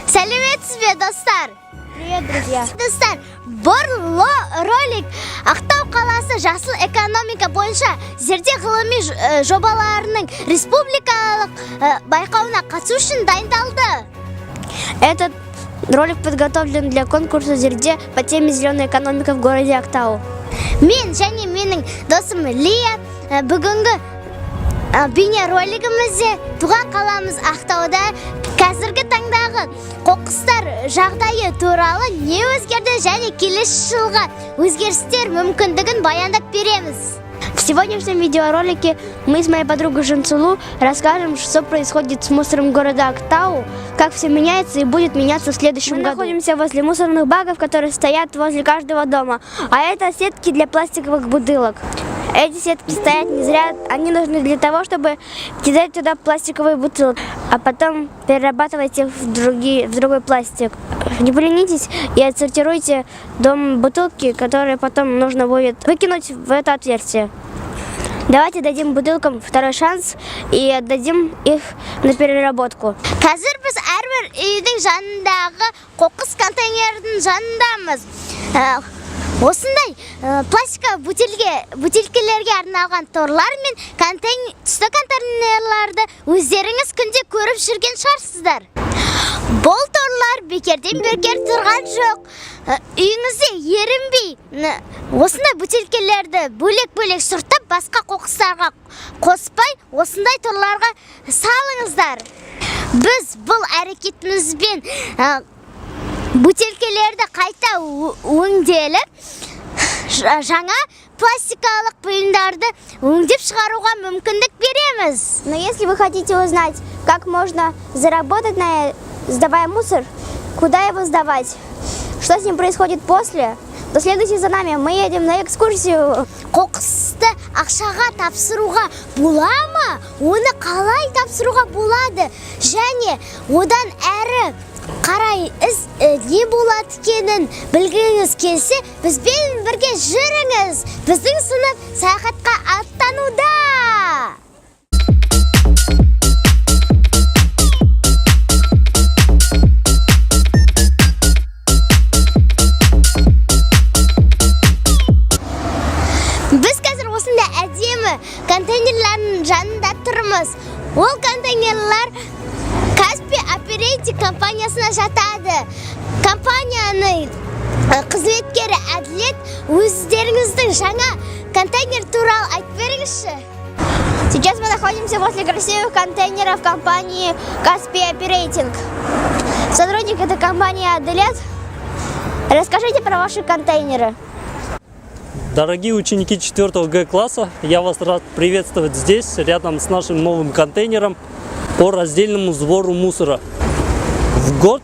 Сәлеметсіз бе, достар? Привет, друзья! Достар, бұл ролик Ақтау қаласы жасыл экономика бойынша зерде ғылыми жобаларының республикалық байқауына қатысу үшін дайындалды. Этот ролик подготовлен для конкурса «Зерде» по теме «Зеленая экономика в городе Актау». Мен және менің досым Лия бүгінгі бейне ролигімізде туған қаламыз Ақтауда қазіргі таңдағы қоқыстар жағдайы туралы не өзгерді және келесі жылға өзгерістер мүмкіндігін баяндап береміз. В сегодняшнем видеоролике мы с моей подругой Жансулу расскажем, что происходит с мусором города Актау, как все меняется и будет меняться в следующем году. Мы находимся возле мусорных баков, которые стоят возле каждого дома, а это сетки для пластиковых бутылок. Эти сетки стоят не зря, они нужны для того, чтобы кидать туда пластиковые бутылки, а потом перерабатывать их в другой пластик. Не поленитесь и отсортируйте дом бутылки, которые потом нужно будет выкинуть в это отверстие. Давайте дадим бутылкам второй шанс и отдадим их на переработку. Қазір біз әрбір үйдің жанындағы қоқыс контейнердің жанындамыз. Осындай пластика бутилкелерге арналған торлар мен түсті контейнерларды өздеріңіз күнде көріп жүрген шығарсыздар. Бұл торлар бекерден бекер тұрған жоқ. Үйіңізде ерінбей осындай бутилкелерді бөлек-бөлек сұртып, басқа қоқыстарға қоспай, осындай торларға салыңыздар. Біз бұл әрекетімізбен бутилкелерді қайта өңделіп, жаңа пластикалық бұйымдарды өңдеп шығаруға мүмкіндік береміз. Но если вы хотите узнать, как можно заработать сдавая мусор, куда его сдавать, что с ним происходит после, то следуйте за нами, мы едем на экскурсию. Қоқысты ақшаға тапсыруға бола ма? Оны қалай тапсыруға болады? Және одан әрі қарай не болады екенін білгіңіз келсе, бізбен бірге жүріңіз. Біздің сынып саяхатқа аттануда. Біз қазір осында әдемі контейнерлердің жанында тұрмыз. Ол контейнерлер Каспий оперейтинг компаниясына жатады. Компанияның қызметкері Әділет, өздеріңіздің жаңа контейнер туралы айтып беріңізші. Сейчас мы находимся возле красивых контейнеров компании Каспий Оперейтинг. Сотрудник этой компании Әділет. Расскажите про ваши контейнеры. Дорогие ученики 4 Г-класса, я вас рад приветствовать здесь, рядом с нашим новым контейнером по раздельному сбору мусора. В год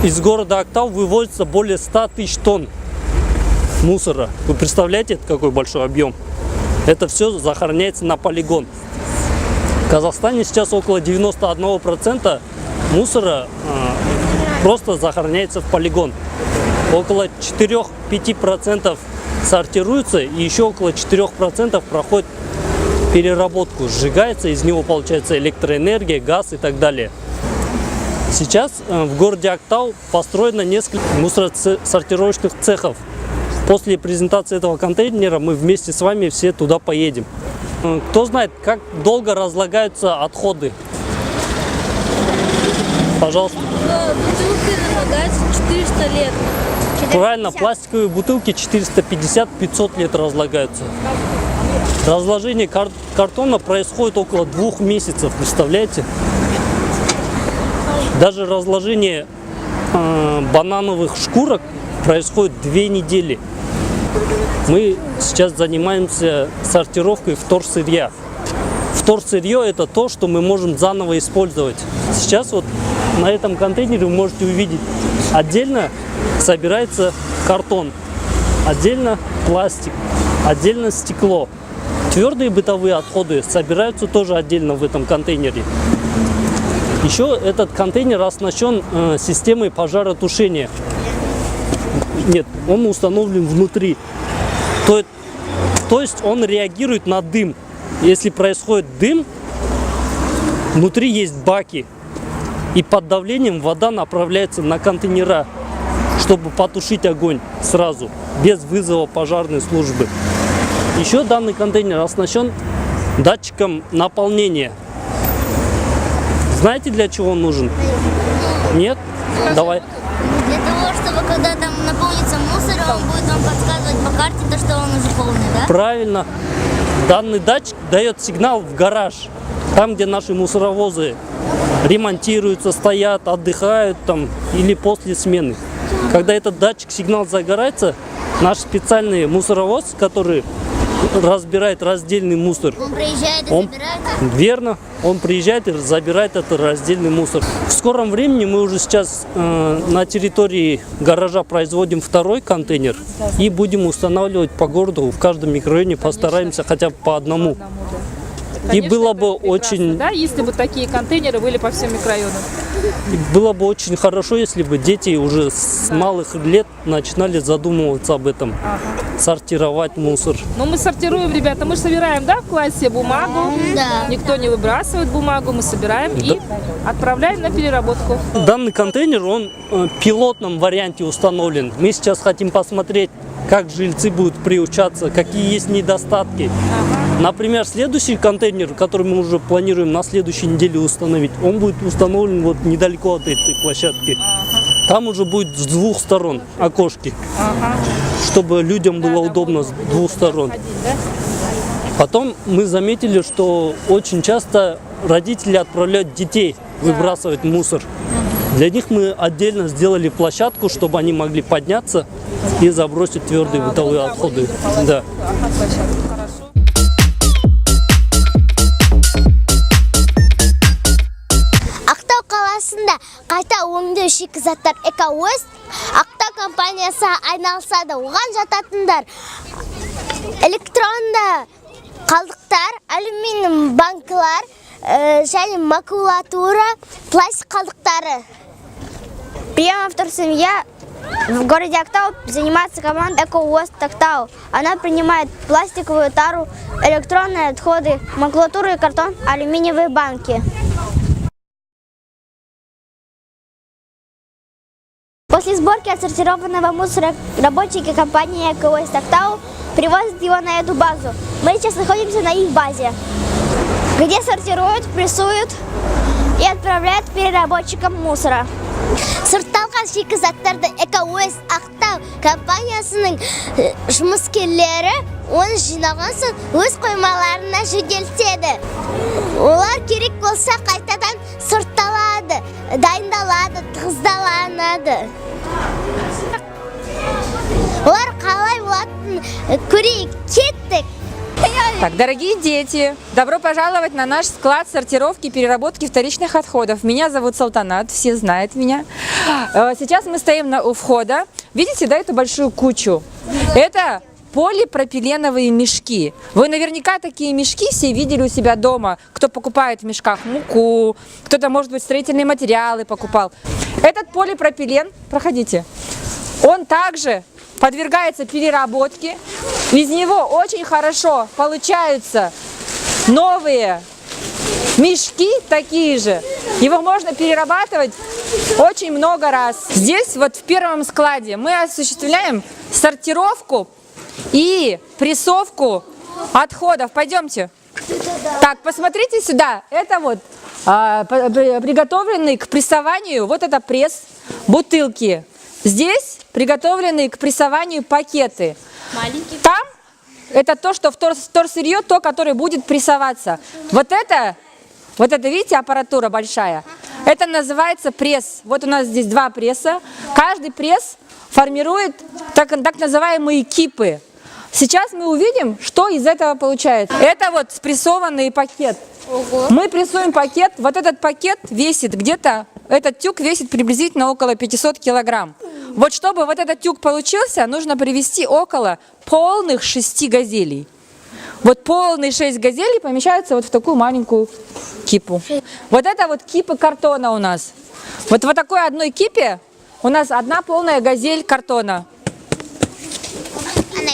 из города Актау вывозится более 100 тысяч тонн мусора. Вы представляете, какой большой объем? Это все захороняется на полигон. В Казахстане сейчас около 91% мусора просто захороняется в полигон. Около 4-5% сортируется и еще около 4% проходит переработку, сжигается, из него получается электроэнергия, газ и так далее. Сейчас в городе Актау построено несколько мусоросортировочных цехов. После презентации этого контейнера мы вместе с вами все туда поедем. Кто знает, как долго разлагаются отходы? Пожалуйста. Бутылки разлагаются 400 лет. Правильно, пластиковые бутылки 450-500 лет разлагаются. Разложение картона происходит около 2 месяцев, представляете? Даже разложение банановых шкурок происходит 2 недели. Мы сейчас занимаемся сортировкой вторсырья. Вторсырье – это то, что мы можем заново использовать. Сейчас вот на этом контейнере вы можете увидеть, отдельно собирается картон, отдельно пластик, отдельно стекло. Твердые бытовые отходы собираются тоже отдельно в этом контейнере. Еще этот контейнер оснащен системой пожаротушения. Нет, он установлен внутри. То есть он реагирует на дым. Если происходит дым, внутри есть баки. И под давлением вода направляется на контейнера, чтобы потушить огонь сразу, без вызова пожарной службы. Еще данный контейнер оснащен датчиком наполнения. Знаете, для чего он нужен? Нет? Давай. Для того, чтобы когда там наполнится мусор, он будет вам подсказывать по карте, то, что он уже полный, да? Правильно. Данный датчик дает сигнал в гараж, там, где наши мусоровозы ремонтируются, стоят, отдыхают там или после смены. Когда этот датчик сигнал загорается, наш специальный мусоровоз, который разбирает раздельный мусор, Он приезжает и Он- забирает. верно, он приезжает и забирает этот раздельный мусор. В скором времени мы уже сейчас на территории гаража производим второй контейнер и будем устанавливать по городу, в каждом микрорайоне постараемся хотя бы по одному. И Конечно, было это бы прекрасно, очень, да, если бы такие контейнеры были по всем микрорайонам. было бы очень хорошо, если бы дети уже с малых лет начинали задумываться об этом, сортировать мусор. Но мы сортируем, ребята, мы собираем, да, в классе бумагу. Да. Никто не выбрасывает бумагу, мы собираем и отправляем на переработку. Данный контейнер, он в пилотном варианте установлен. Мы сейчас хотим посмотреть, как жильцы будут приучаться, какие есть недостатки. Например, следующий контейнер, который мы уже планируем на следующей неделе установить, он будет установлен вот недалеко от этой площадки. Там уже будет с двух сторон окошки, чтобы людям было удобно с двух сторон. Потом мы заметили, что очень часто родители отправляют детей выбрасывать мусор. Для них мы отдельно сделали площадку, чтобы они могли подняться и забросить твердые бытовые отходы. Да. Ақтау қаласында қайта өңдеу шикізаттар Экоуэст Ақтау компаниясы айналысады. Оған жататындар электронды қалдықтар, алюминий банкалар және макулатура, пластик қалдықтары. Прием автор семья. В городе Актау занимается команда Эко-Уэст Актау. Она принимает пластиковую тару, электронные отходы, макулатуру и картон, алюминиевые банки. После сборки отсортированного мусора работники компании Эко-Уэст Актау привозят его на эту базу. Мы сейчас находимся на их базе, где сортируют, прессуют и отправляют переработчикам мусора. Сұртталған шикізаттарды Экоуэст Ақтау компаниясының жұмыскерлері оны жинаған соң өз қоймаларына жөнелтеді. Олар керек болса қайтадан сұртталады, дайындалады, тығыздаланады. Олар қалай болатынын көрейік, кеттік. Так, дорогие дети, добро пожаловать на наш склад сортировки и переработки вторичных отходов. Меня зовут Салтанат, все знают меня. Сейчас мы стоим у входа. Видите, да, эту большую кучу? Это полипропиленовые мешки. Вы наверняка такие мешки все видели у себя дома. Кто покупает в мешках муку, кто-то, может быть, строительные материалы покупал. Этот полипропилен, проходите, он также подвергается переработке. Из него очень хорошо получаются новые мешки такие же. Его можно перерабатывать очень много раз. Здесь вот в первом складе мы осуществляем сортировку и прессовку отходов. Пойдемте. Так, посмотрите сюда. Это вот приготовленный к прессованию, вот это пресс, бутылки. Здесь приготовленные к прессованию пакеты. Там это то, что вторсырье, то, которое будет прессоваться. Вот это, видите, аппаратура большая. Это называется пресс. Вот у нас здесь два пресса. Каждый пресс формирует так называемые кипы. Сейчас мы увидим, что из этого получается. Это вот спрессованный пакет. Мы прессуем пакет. Вот этот пакет весит где-то, этот тюк весит приблизительно около 500 килограмм. Вот чтобы вот этот тюк получился, нужно привезти около полных 6 газелей. Вот полные 6 газелей помещаются вот в такую маленькую кипу. Вот это вот кипы картона у нас. Вот в такой одной кипе у нас одна полная газель картона.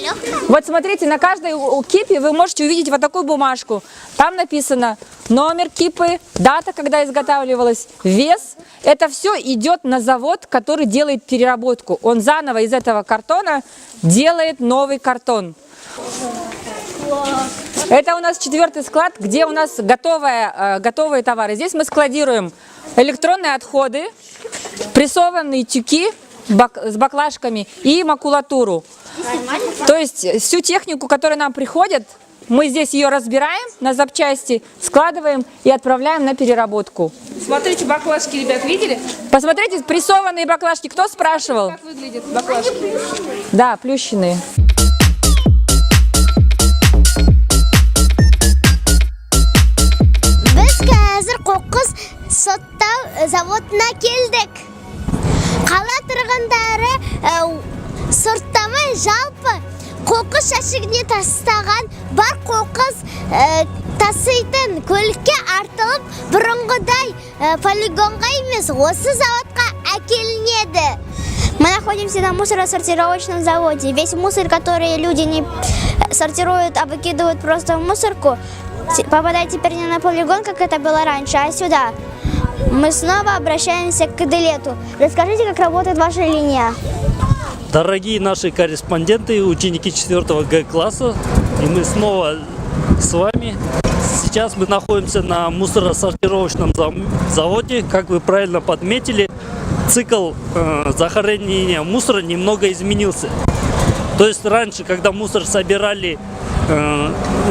легкая. Вот смотрите, на каждой кипе вы можете увидеть вот такую бумажку. Там написано номер кипы, дата, когда изготавливалась, вес. Это все идет на завод, который делает переработку. Он заново из этого картона делает новый картон. Это у нас 4-й склад, где у нас готовые товары. Здесь мы складируем электронные отходы, прессованные тюки с баклажками и макулатуру. То есть всю технику, которая нам приходит, мы здесь ее разбираем на запчасти, складываем и отправляем на переработку. Смотрите, баклажки, ребят, видели? Посмотрите, прессованные баклажки. Кто спрашивал? Как выглядят баклажки? Да, плющенные. Biz қазір қоқыс соттау заводына келдік. Қала тұрғындары сұрттамай жалпы қоқыс жәшігіне тастаған бар қоқыс таситын көлікке артылып бұрынғыдай полигонға емес осы заводқа әкелінеді. Мы находимся на мусоросортировочном заводе. Весь мусор, который люди не сортируют, а выкидывают просто в мусорку, попадает теперь не на полигон, как это было раньше, а сюда. Мы снова обращаемся к Кадылету. Расскажите, как работает ваша линия. Дорогие наши корреспонденты, ученики 4 Г-класса, и мы снова с вами. Сейчас мы находимся на мусоросортировочном заводе. Как вы правильно подметили, цикл захоронения мусора немного изменился. То есть раньше, когда мусор собирали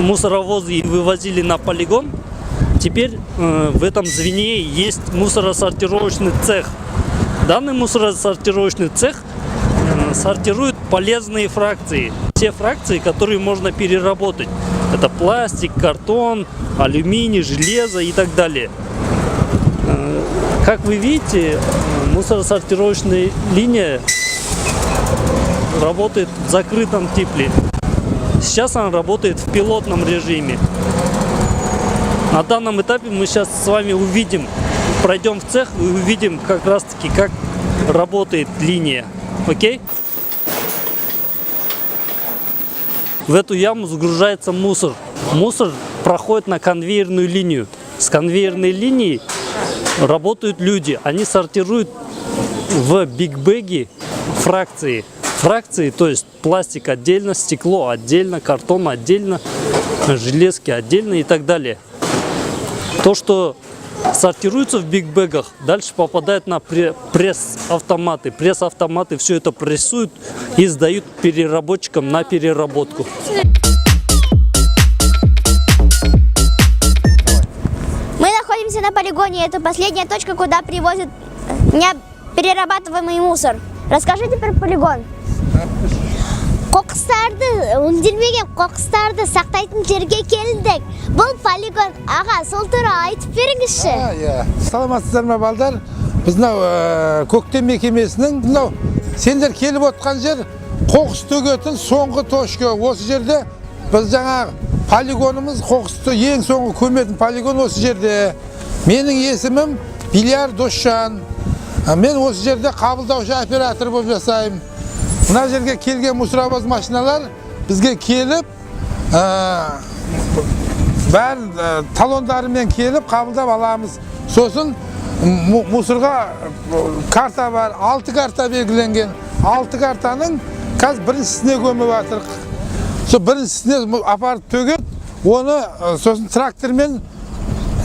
мусоровозы и вывозили на полигон, теперь в этом звене есть мусоросортировочный цех. Данный мусоросортировочный цех сортирует полезные фракции. Те фракции, которые можно переработать. Это пластик, картон, алюминий, железо и так далее. Как вы видите, мусоросортировочная линия работает в закрытом цикле. Сейчас она работает в пилотном режиме. На данном этапе мы сейчас с вами увидим, пройдем в цех и увидим как раз таки, как работает линия. Окей? В эту яму загружается мусор. Мусор проходит на конвейерную линию. С конвейерной линией работают люди. Они сортируют в бигбэге фракции. Фракции, то есть пластик отдельно, стекло отдельно, картон отдельно, железки отдельно и так далее. То, что сортируется в бигбэгах, дальше попадает на пресс-автоматы. Пресс-автоматы все это прессуют и сдают переработчикам на переработку. Мы находимся на полигоне. Это последняя точка, куда привозят неперерабатываемый мусор. Расскажите про полигон. Қоқыстарды, өңделмеген қоқыстарды сақтайтын жерге келдік. Бұл полигон. Аға, сол туралы айтып беріңізші. Саламатсыздар ма балдар? Біз көктем мекемесінің сендер келіп отқан жер қоқыс төгетін соңғы точка. Осы жерде біз жаңа полигонымыз қоқысты ең соңғы көметін полигон осы жерде. Менің есімім Билияр Досжан. Мен осы жерде қабылдаушы оператор болып жасаймын. Мына жерге келген мусоровоз машиналар бізге келіп, бәр талондарымен келіп қабылдап аламыз. Сосын мусорға карта бар, 6 карта белгіленген. 6 картаның қазір біріншісіне көміп жатыр. Сол біріншісіне апарып төгіп, оны сосын трактормен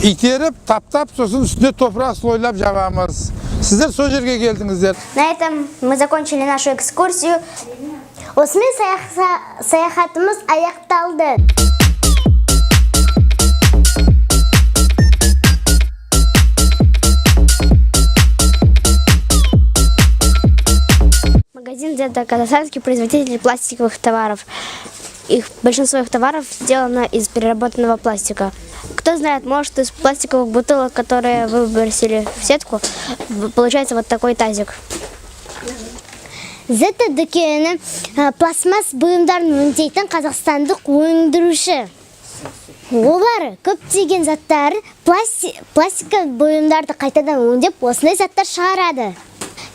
итеріп, таптап, сосын үстіне топырақ слойлап жағамыз. Сіздер сол жерге келдіңіздер. На этом мы закончили нашу экскурсию. Осымен саяхатымыз аяқталды. Магазин «Дзета» – казахстанский производитель пластиковых товаров. Большинство их товаров сделано из переработанного пластика. Кто знает, может, из пластиковых бутылок, которые вы выбросили в сетку, получается вот такой тазик. «Дзета» дүкені пластмасс бұйымдарын өңдейтін қазақстандық өндіруші. Олар көптеген заттар пластика бұйымдарды қайтадан өңдеп, осындай заттар шығарады.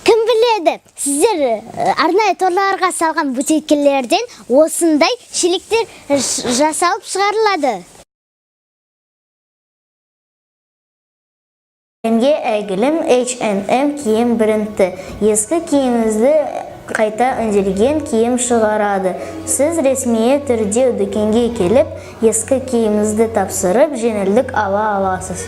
Кім біледі? келеді. Сіздер арнайы торларға салған бөтелкелерден осындай шелектер жасалып шығарылады. Әйгілім әйгілім H&M киім бренді. Ескі киіміңізді қайта өңделген киім шығарады. Сіз ресми түрде дүкенге келіп, ескі киіміңізді тапсырып, жеңілдік ала аласыз.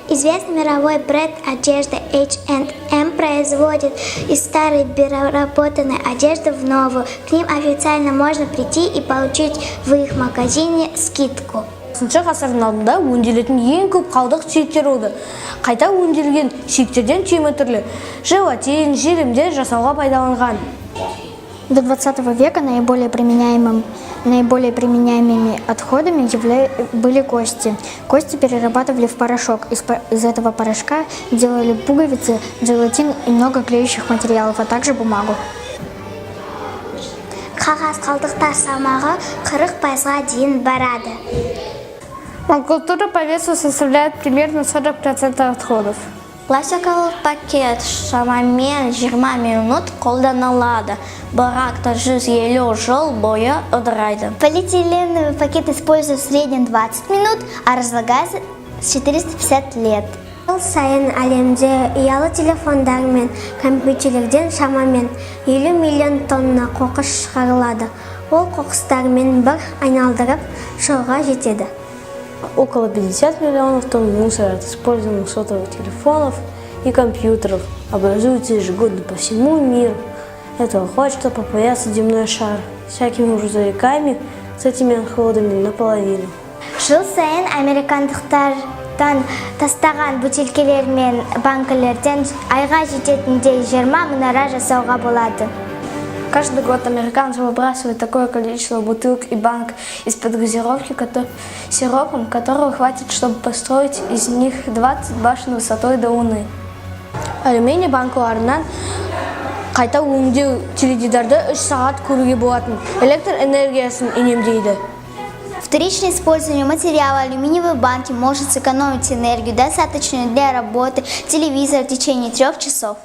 Известный мировой бренд одежды H&M производит из старой переработанной одежды в новую. К ним официально можно прийти и получить в их магазине скидку. 20 ғасырдың алдында өңделетін ең көп қалдық сүйектер болды. Қайта өңделген сүйектерден түйме түрлі желатин, желімдер жасауға пайдаланған. До 20 века наиболее применяемыми отходами были кости. Кости перерабатывали в порошок. Из этого порошка делали пуговицы, желатин и много клеющих материалов, а также бумагу. Қағаз қалдықтар салмағы 40%-ға дейін барады. Макулатура по весу составляет примерно 40% отходов. Пластиковый пакет шамамен 20 минут қолданылады, бірақ 150 жыл бойы ыдырайды. Полиэтиленовый пакет используют в среднем 20 минут, а разлагается 450 лет. Жыл сайын әлемде ұялы телефондар мен компьютерлерден шамамен 50 миллион тонна қоқыс шығарылады. Ол қоқыстармен бір айналдырып шығуға жетеді. Около 50 миллионов тонн мусора от использованных сотовых телефонов и компьютеров образуется ежегодно по всему миру. Этого хватит, чтобы опоясать земной шар всякими грузовиками с этими отходами наполовину. Жыл сайын американдықтардан тастаған бөтелкелер мен банкілерден айға жететіндей 20 мұнара жасауға болады. Каждый год американцы выбрасывают такое количество бутылок и банок из-под газировки сиропом, которого хватит, чтобы построить из них 20 башен высотой до Луны. Алюминий банкаларынан қайта өңдеу теледидарды 3 сағат көруге болатын электр энергиясын үнемдейді. Вторичное использование материала алюминиевой банки может сэкономить энергию, достаточную для работы телевизора в течение 3 часов.